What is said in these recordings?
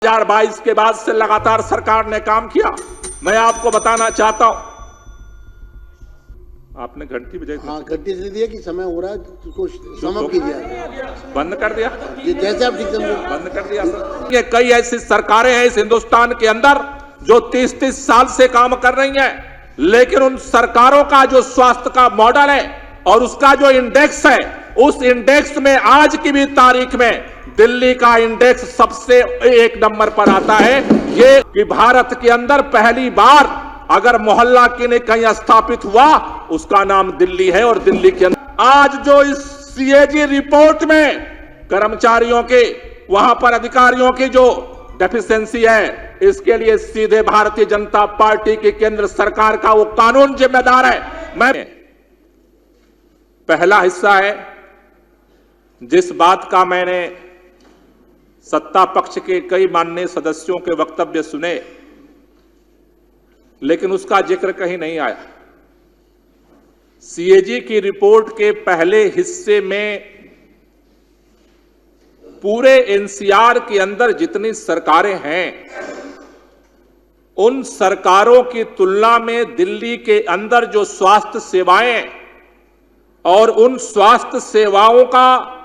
2022 के बाद से लगातार सरकार ने काम किया। मैं आपको बताना चाहता हूं, आपने घंटी बजाई थी? हाँ, घंटी से दिया कि समय हो रहा है, तो समाप्त कीजिए। बंद कर दिया, जैसे आप ठीक समझे बंद कर दिया सर। ये कई ऐसी सरकारें हैं इस हिंदुस्तान के अंदर जो 30-30 साल से काम कर रही हैं, लेकिन उन सरकारों का जो स्वास्थ्य का मॉडल है और उसका जो इंडेक्स है, उस इंडेक्स में आज की भी तारीख में दिल्ली का इंडेक्स सबसे 1 नंबर पर आता है। ये कि भारत के अंदर पहली बार अगर मोहल्ला क्लिनिक कहीं स्थापित हुआ, उसका नाम दिल्ली है। और दिल्ली के अंदर आज जो इस सीएजी रिपोर्ट में कर्मचारियों के, वहां पर अधिकारियों की जो डेफिशिएंसी है, इसके लिए सीधे भारतीय जनता पार्टी की केंद्र सरकार का वो कानून जिम्मेदार है। मैं पहला हिस्सा है जिस बात का मैंने सत्ता पक्ष के कई माननीय सदस्यों के वक्तव्य सुने, लेकिन उसका जिक्र कहीं नहीं आया। सीएजी की रिपोर्ट के पहले हिस्से में पूरे एनसीआर के अंदर जितनी सरकारें हैं, उन सरकारों की तुलना में दिल्ली के अंदर जो स्वास्थ्य सेवाएं और उन स्वास्थ्य सेवाओं का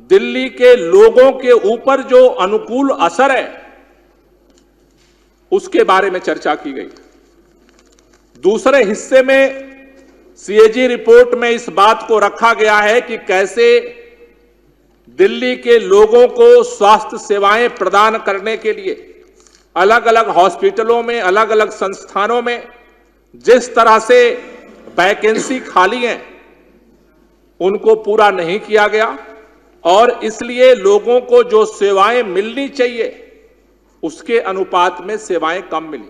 दिल्ली के लोगों के ऊपर जो अनुकूल असर है, उसके बारे में चर्चा की गई। दूसरे हिस्से में सीएजी रिपोर्ट में इस बात को रखा गया है कि कैसे दिल्ली के लोगों को स्वास्थ्य सेवाएं प्रदान करने के लिए अलग अलग हॉस्पिटलों में, अलग अलग संस्थानों में जिस तरह से वैकेंसी खाली हैं, उनको पूरा नहीं किया गया और इसलिए लोगों को जो सेवाएं मिलनी चाहिए उसके अनुपात में सेवाएं कम मिली।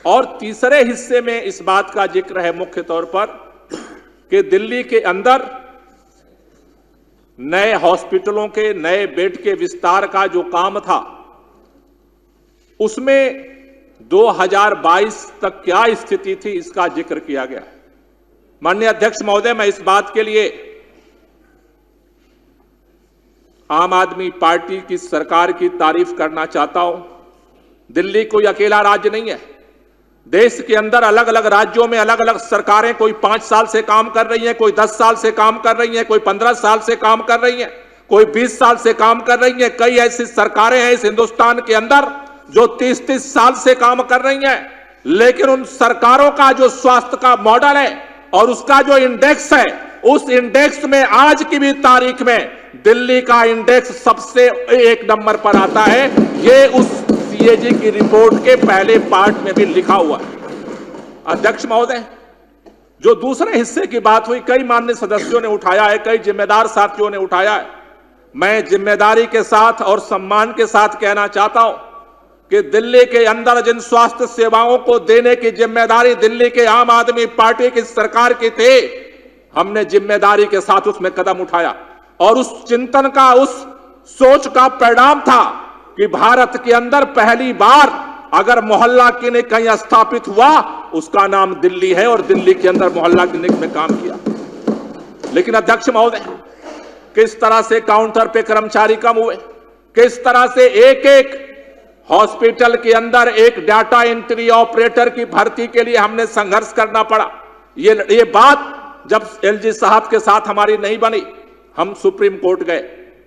और तीसरे हिस्से में इस बात का जिक्र है मुख्य तौर पर कि दिल्ली के अंदर नए हॉस्पिटलों के, नए बेड के विस्तार का जो काम था, उसमें 2022 तक क्या स्थिति थी, इसका जिक्र किया गया। माननीय अध्यक्ष महोदय, मैं इस बात के लिए आम आदमी पार्टी की सरकार की तारीफ करना चाहता हूं। दिल्ली कोई अकेला राज्य नहीं है। देश के अंदर अलग अलग राज्यों में अलग अलग सरकारें, कोई 5 साल से काम कर रही हैं, कोई 10 साल से काम कर रही हैं, कोई 15 साल से काम कर रही हैं, कोई 20 साल से काम कर रही हैं। कई ऐसी सरकारें हैं इस हिंदुस्तान के अंदर जो 30-30 साल से काम कर रही हैं, लेकिन उन सरकारों का जो स्वास्थ्य का मॉडल है और उसका जो इंडेक्स है, उस इंडेक्स में आज की भी तारीख में दिल्ली का इंडेक्स सबसे 1 नंबर पर आता है। ये उस सीएजी की रिपोर्ट के पहले पार्ट में भी लिखा हुआ है। अध्यक्ष महोदय, जो दूसरे हिस्से की बात हुई, कई माननीय सदस्यों ने उठाया है, कई जिम्मेदार साथियों ने उठाया है। मैं जिम्मेदारी के साथ और सम्मान के साथ कहना चाहता हूं कि दिल्ली के अंदर जिन स्वास्थ्य सेवाओं को देने की जिम्मेदारी दिल्ली के आम आदमी पार्टी की सरकार की थी, हमने जिम्मेदारी के साथ उसमें कदम उठाया और उस चिंतन का, उस सोच का परिणाम था कि भारत के अंदर पहली बार अगर मोहल्ला क्लिनिक कहीं स्थापित हुआ, उसका नाम दिल्ली है और दिल्ली के अंदर मोहल्ला क्लिनिक में काम किया। लेकिन अध्यक्ष महोदय, किस तरह से काउंटर पे कर्मचारी कम हुए, किस तरह से एक एक हॉस्पिटल के अंदर एक डाटा एंट्री ऑपरेटर की भर्ती के लिए हमने संघर्ष करना पड़ा। ये बात जब एलजी साहब के साथ हमारी नहीं बनी, हम सुप्रीम कोर्ट गए।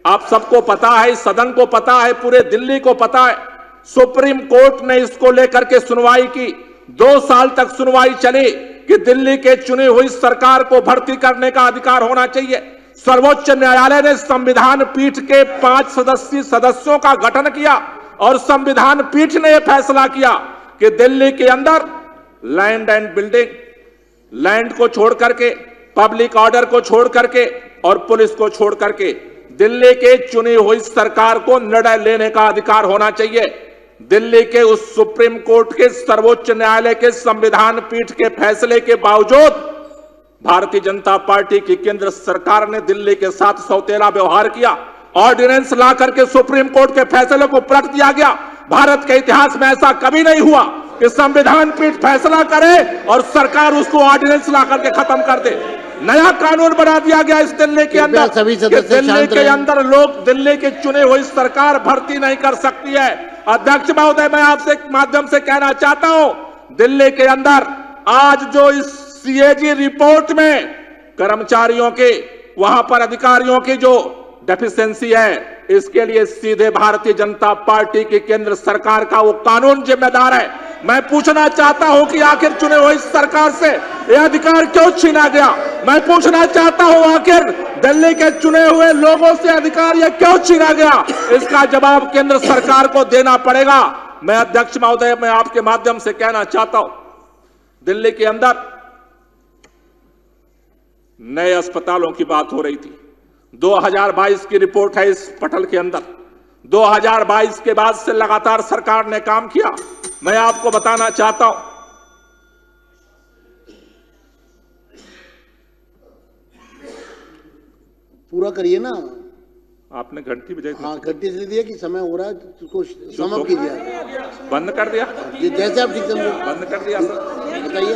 आप सबको पता है, सदन को पता है, पूरे दिल्ली को पता है। सुप्रीम कोर्ट ने इसको लेकर के सुनवाई की। 2 साल तक सुनवाई चली कि दिल्ली के चुनी हुई सरकार को भर्ती करने का अधिकार होना चाहिए। सर्वोच्च न्यायालय ने संविधान पीठ के 5 सदस्यीय सदस्यों का गठन किया और संविधान पीठ ने यह फैसला किया कि दिल्ली के अंदर लैंड एंड बिल्डिंग, लैंड को छोड़ करके, पब्लिक ऑर्डर को छोड़ करके और पुलिस को छोड़ करके दिल्ली के चुनी हुई सरकार को निर्णय लेने का अधिकार होना चाहिए। दिल्ली के उस सुप्रीम कोर्ट के, सर्वोच्च न्यायालय के संविधान पीठ के फैसले के बावजूद भारतीय जनता पार्टी की केंद्र सरकार ने दिल्ली के साथ सौतेला व्यवहार किया। ऑर्डिनेंस ला करके सुप्रीम कोर्ट के फैसले को पलट दिया गया। भारत के इतिहास में ऐसा कभी नहीं हुआ कि संविधान पीठ फैसला करे और सरकार उसको ऑर्डिनेंस ला करके खत्म कर दे। नया कानून बना दिया गया इस दिल्ली के अंदर सभी कि सदस्य दिल्ली शांत के रहें। अंदर लोग दिल्ली की चुनी हुई सरकार भर्ती नहीं कर सकती है। अध्यक्ष महोदय, मैं आपसे माध्यम से कहना चाहता हूं, दिल्ली के अंदर आज जो इस सीएजी रिपोर्ट में कर्मचारियों के, वहां पर अधिकारियों की जो डेफिशिएंसी है, इसके लिए सीधे भारतीय जनता पार्टी की केंद्र सरकार का वो कानून जिम्मेदार है। मैं पूछना चाहता हूं कि आखिर चुने हुई सरकार से यह अधिकार क्यों छीना गया? मैं पूछना चाहता हूं आखिर दिल्ली के चुने हुए लोगों से अधिकार यह क्यों छीना गया? इसका जवाब केंद्र सरकार को देना पड़ेगा। मैं अध्यक्ष महोदय, मैं आपके माध्यम से कहना चाहता हूं, दिल्ली के अंदर नए अस्पतालों की बात हो रही थी। 2022 की रिपोर्ट है इस पटल के अंदर। 2022 के बाद से लगातार सरकार ने काम किया। मैं आपको बताना चाहता हूं, पूरा करिए ना। आपने घंटी बजाई थी। हाँ, घंटी इसलिए दिया कि समय हो रहा है, तो उसको समाप्त कीजिए। बंद कर दिया, जैसे आप ठीक समझे बंद कर दिया सर। बताइए।